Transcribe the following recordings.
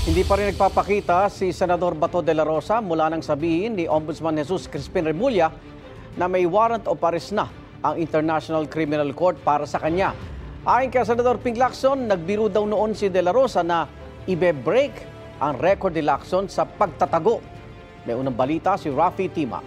Hindi pa rin nagpapakita si Senador Bato de la Rosa mula nang sabihin ni Ombudsman Jesus Crispin Remulla na may warrant of arrest na ang International Criminal Court para sa kanya. Ayon kay Senador Ping Lacson, nagbiro daw noon si de la Rosa na ibe-break ang record ni Lacson sa pagtatago. May unang balita si Rafi Tima.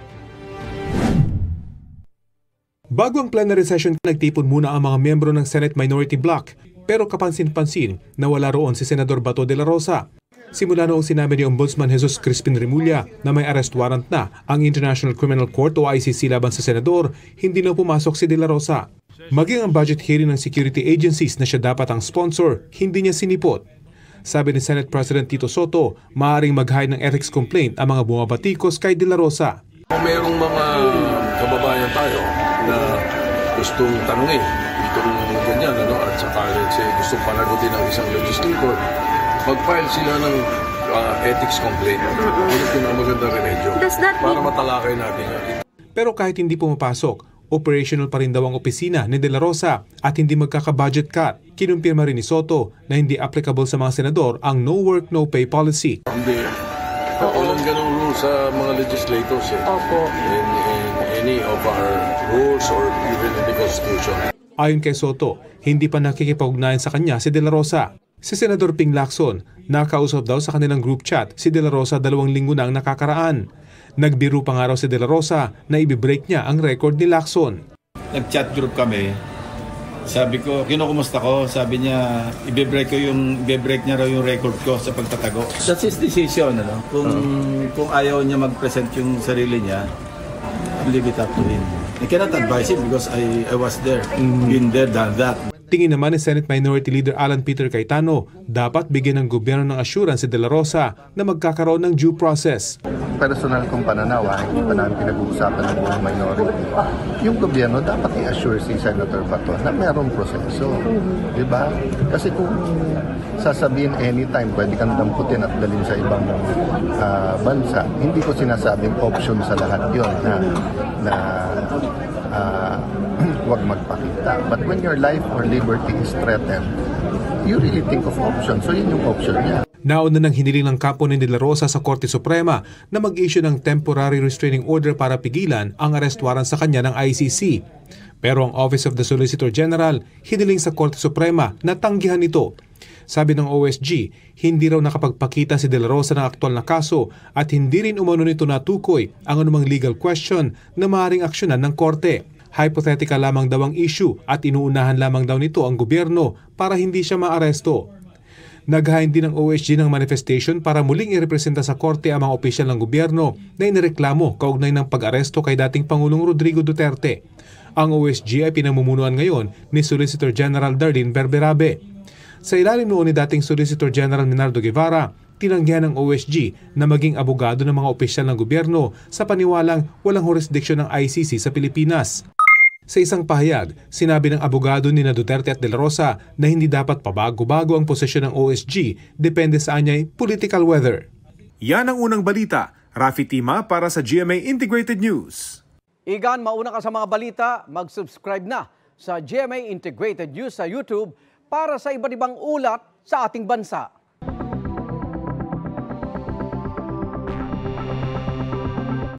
Bago ang plenary session, nagtipon muna ang mga miyembro ng Senate Minority Bloc, pero kapansin-pansin na wala roon si Senador Bato de la Rosa. Simula noong sinabi ni Ombudsman Jesus Crispin Remulla na may arrest warrant na ang International Criminal Court o ICC laban sa senador, hindi na pumasok si de la Rosa. Maging ang budget hearing ng security agencies na siya dapat ang sponsor, hindi niya sinipot. Sabi ni Senate President Tito Soto, maaaring mag-hide ng ethics complaint ang mga bumabatikos kay de la Rosa. Kung mayroong mga kababayan tayo na gustong tanungin itong ganyan, at saka gustong panagutin ng isang legislator, mag-file sila ng ethics complaint. Ito na magandang remedyo para matalakay natin yan. Pero kahit hindi pumapasok, operational pa rin daw ang opisina ni de la Rosa at hindi magkaka-budget cut. Kinumpirma rin ni Soto na hindi applicable sa mga senador ang no work, no pay policy. Hindi. Walang ganong rule sa mga legislators Opo. In any of our rules or even in the Constitution. Ayon kay Soto, hindi pa nakikipag-ugnayan sa kanya si de la Rosa. Si Senador Ping Lacson, nakausap daw sa kanilang group chat si de la Rosa 2 linggo na ang nakakaraan. Nagbiro pa nga raw si de la Rosa na ibibreak niya ang record ni Lacson. Nag-chat group kami. Sabi ko, kinukumusta ko? Sabi niya, ibibreak niya raw yung record ko sa pagtatago. That's his decision, ano? Kung ayaw niya mag-present yung sarili niya, leave it up to him. I cannot advise him because I was there. Been there, done that. Tingin naman ni Senate Minority Leader Alan Peter Cayetano, dapat bigyan ng gobyerno ng assurance si de la Rosa na magkakaroon ng due process. Personal kong pananaw, hindi pa namin pinag-uusapan ng buong minority. Yung gobyerno dapat i-assure si Senator Bato na mayroong proseso. Diba? Kasi kung sasabihin anytime, pwede kang damputin at dalhin sa ibang bansa. Hindi ko sinasabing option sa lahat yun na huwag magpakita. But when your life or liberty is threatened, you really think of options. So yun yung option niya. Nauna nang hiniling ng kapo ni de la Rosa sa Korte Suprema na mag-issue ng temporary restraining order para pigilan ang arrest warrant sa kanya ng ICC. Pero ang Office of the Solicitor General hiniling sa Korte Suprema na tanggihan ito. Sabi ng OSG, hindi raw nakapagpakita si de la Rosa ng aktual na kaso at hindi rin umano nito natukoy ang anumang legal question na maaaring aksyonan ng Korte. Hypothetical lamang daw ang issue at inuunahan lamang daw nito ang gobyerno para hindi siya maaresto. Naghain din ng OSG ng manifestation para muling irepresenta sa korte ang mga opisyal ng gobyerno na inireklamo kaugnay ng pag-aresto kay dating Pangulong Rodrigo Duterte. Ang OSG ay pinamumunuan ngayon ni Solicitor General Darlene Berberabe. Sa ilalim noon ni dating Solicitor General Minardo Guevara, tinanggihan ng OSG na maging abogado ng mga opisyal ng gobyerno sa paniwalang walang jurisdiksyon ng ICC sa Pilipinas. Sa isang pahayag, sinabi ng abogado ni Duterte at de la Rosa na hindi dapat pabago-bago ang posisyon ng OSG, depende sa anyay political weather. Yan ang unang balita. Rafi Tima para sa GMA Integrated News. Igan, mauna ka sa mga balita, mag-subscribe na sa GMA Integrated News sa YouTube para sa iba't ibang ulat sa ating bansa.